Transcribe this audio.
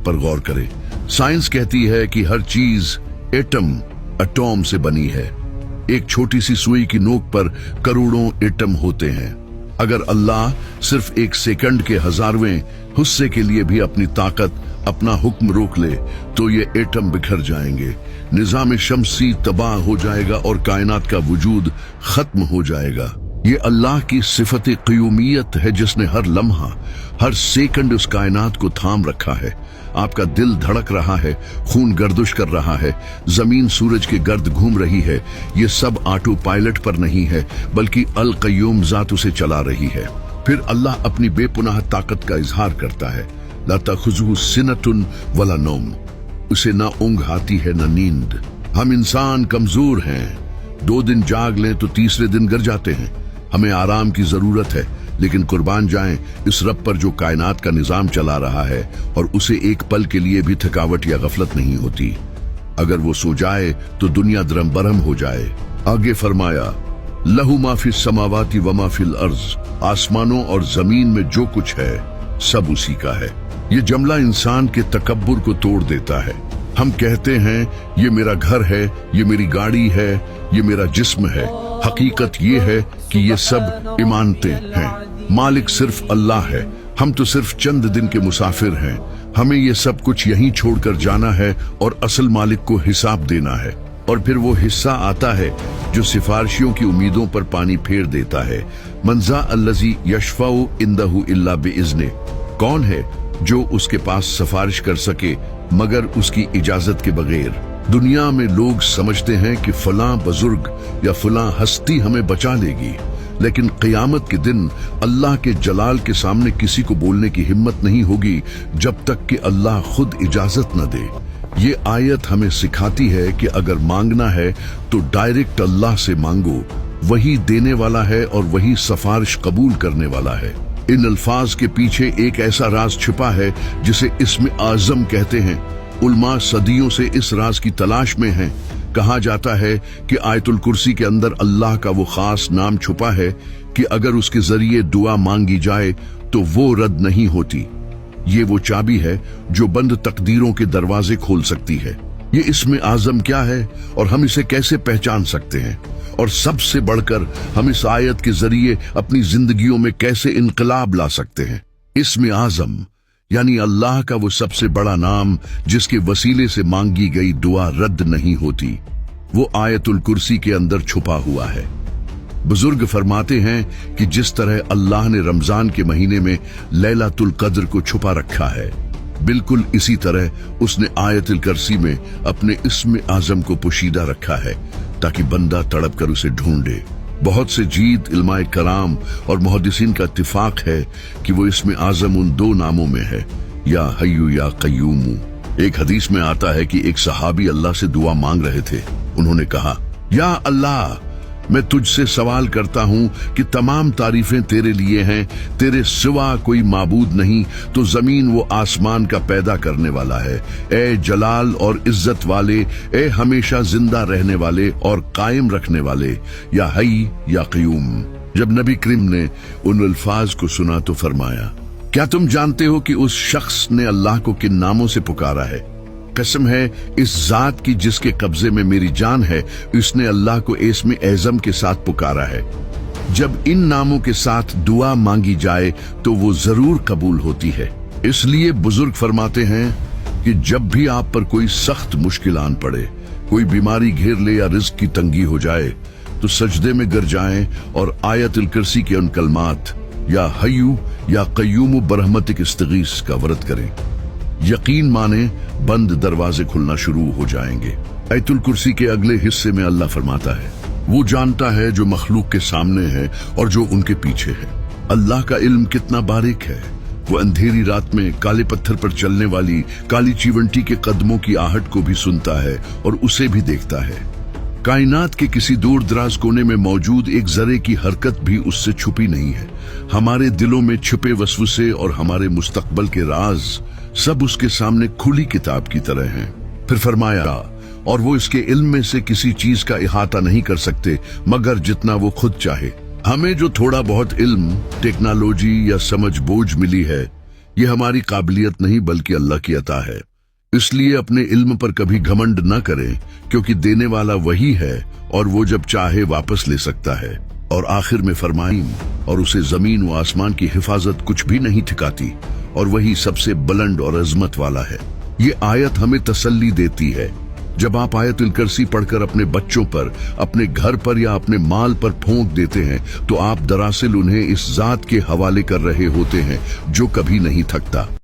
पर गौर करें। साइंस कहती है कि हर चीज एटम से बनी है। एक छोटी सी सुई की नोक पर करोड़ों एटम होते हैं। अगर अल्लाह सिर्फ एक सेकंड के हजारवें हिस्से के लिए भी अपनी ताकत, अपना हुक्म रोक ले तो ये एटम बिखर जाएंगे, निजाम शमसी तबाह हो जाएगा और कायनात का वजूद खत्म हो जाएगा। ये अल्लाह की सिफत क़य्यूमियत है जिसने हर लम्हा, हर सेकंड उस कायनात को थाम रखा है। आपका दिल धड़क रहा है, खून गर्दिश कर रहा है, जमीन सूरज के गर्द घूम रही है। ये सब ऑटो पायलट पर नहीं है बल्कि अल क़य्यूम ज़ात उसे चला रही है। फिर अल्लाह अपनी बेपुनाह ताकत का इजहार करता है। ला तख़ुज़ुहु सिनतुन वला नौम, उसे ना ऊँघ आती है न नींद। हम इंसान कमजोर हैं, 2 दिन जाग लें तो तीसरे दिन गिर जाते हैं। हमें आराम की जरूरत है, लेकिन कुर्बान जाएं इस रब पर जो कायनात का निजाम चला रहा है और उसे एक पल के लिए भी थकावट या गफलत नहीं होती। अगर वो सो जाए तो दुनिया दरम बरहम हो जाए। आगे फरमाया, लहू मा फिस समावाति व मा फिल अर्ज, आसमानों और जमीन में जो कुछ है सब उसी का है। ये जुमला इंसान के तकब्बुर को तोड़ देता है। हम कहते हैं ये मेरा घर है, ये मेरी गाड़ी है, ये मेरा जिस्म है। हकीकत ये है कि ये सब इमानतें हैं। मालिक सिर्फ अल्लाह है, हम तो सिर्फ चंद दिन के मुसाफिर हैं। हमें ये सब कुछ यहीं छोड़कर जाना है और असल मालिक को हिसाब देना है। और फिर वो हिस्सा आता है जो सिफारिशियों की उम्मीदों पर पानी फेर देता है। मंजा अल्लज़ी यशफ़उ इंदहु इल्ला बिइज़्ने, कौन है जो उसके पास सिफारिश कर सके मगर उसकी इजाजत के बगैर। दुनिया में लोग समझते हैं कि फलां बुजुर्ग या फलां हस्ती हमें बचा लेगी, लेकिन क़यामत के दिन अल्लाह के जलाल के सामने किसी को बोलने की हिम्मत नहीं होगी जब तक कि अल्लाह खुद इजाजत न दे। ये आयत हमें सिखाती है कि अगर मांगना है तो डायरेक्ट अल्लाह से मांगो, वही देने वाला है और वही सिफारिश कबूल करने वाला है। इन अल्फाज के पीछे एक ऐसा राज छिपा है जिसे इस्म आज़म कहते हैं। उलमा सदियों से इस राज की तलाश में हैं। कहा जाता है कि आयतुल कुर्सी के अंदर अल्लाह का वो खास नाम छुपा है कि अगर उसके जरिए दुआ मांगी जाए तो वो रद्द नहीं होती। ये वो चाबी है जो बंद तकदीरों के दरवाजे खोल सकती है। ये इस्म आज़म क्या है और हम इसे कैसे पहचान सकते हैं, और सबसे बढ़कर हम इस आयत के जरिए अपनी जिंदगियों में कैसे इनकलाब ला सकते हैं। इस्म आज़म यानी अल्लाह का वो सबसे बड़ा नाम जिसके वसीले से मांगी गई दुआ रद्द नहीं होती, वो आयतुल कुर्सी के अंदर छुपा हुआ है। बुजुर्ग फरमाते हैं कि जिस तरह अल्लाह ने रमजान के महीने में लैलतुल कद्र को छुपा रखा है, बिल्कुल इसी तरह उसने आयतुल कुर्सी में अपने इस्म आज़म को पोशीदा रखा है ताकि बंदा तड़प कर उसे ढूंढे। बहुत से जीद इल्माए कराम और मुहद्दिसीन का इत्तिफाक है कि वो इस्म आज़म उन 2 नामों में है, या हय्यु या क़य्यूमु। एक हदीस में आता है कि एक सहाबी अल्लाह से दुआ मांग रहे थे। उन्होंने कहा, या अल्लाह, मैं तुझसे सवाल करता हूँ कि तमाम तारीफें तेरे लिए हैं, तेरे सिवा कोई माबूद नहीं, तो जमीन वो आसमान का पैदा करने वाला है। ए जलाल और इज्जत वाले, ए हमेशा जिंदा रहने वाले और कायम रखने वाले, या हई या क़य्यूम। जब नबी करीम ने उन अल्फाज को सुना तो फरमाया, क्या तुम जानते हो कि उस शख्स ने अल्लाह को किन नामों से पुकारा है? कसम है इस जात की जिसके कब्जे में मेरी जान है, उसने अल्लाह को इस्म आज़म के साथ पुकारा है। जब इन नामों के साथ दुआ मांगी जाए तो वो जरूर कबूल होती है। इसलिए बुजुर्ग फरमाते हैं कि जब भी आप पर कोई सख्त मुश्किल आन पड़े, कोई बीमारी घेर ले या रिज्क की तंगी हो जाए, तो सजदे में गिर जाएं और आयतुल कुर्सी के उन कलमात या हय्यु या क़य्यूम बरहमतिक इस्तगीस का व्रत करें। यकीन माने बंद दरवाजे खुलना शुरू हो जाएंगे। आयतुल कुर्सी के अगले हिस्से में अल्लाह फरमाता है, वो जानता है जो मखलूक के सामने है और जो उनके पीछे है। अल्लाह का इल्म कितना बारीक है। वो अंधेरी रात में काले पत्थर पर चलने वाली काली चीवंटी के कदमों की आहट को भी सुनता है और उसे भी देखता है। कायनात के किसी दूर दराज कोने में मौजूद एक जरे की हरकत भी उससे छुपी नहीं है। हमारे दिलों में छुपे वसवसे और हमारे मुस्तकबल के राज सब उसके सामने खुली किताब की तरह हैं। फिर फरमाया, और वो इसके इल्म में से किसी चीज का इहाता नहीं कर सकते मगर जितना वो खुद चाहे। हमें जो थोड़ा बहुत इल्म, टेक्नोलॉजी या समझ बोझ मिली है, ये हमारी काबिलियत नहीं बल्कि अल्लाह की अता है। इसलिए अपने इल्म पर कभी घमंड न करें, क्योंकि देने वाला वही है और वो जब चाहे वापस ले सकता है। और आखिर में फरमाईं, और उसे जमीन व आसमान की हिफाजत कुछ भी नहीं ठिकाती, और वही सबसे बुलंद और अजमत वाला है। ये आयत हमें तसल्ली देती है। जब आप आयतुल कुर्सी पढ़कर अपने बच्चों पर, अपने घर पर या अपने माल पर फूंक देते हैं, तो आप दरअसल उन्हें इस जात के हवाले कर रहे होते हैं जो कभी नहीं थकता।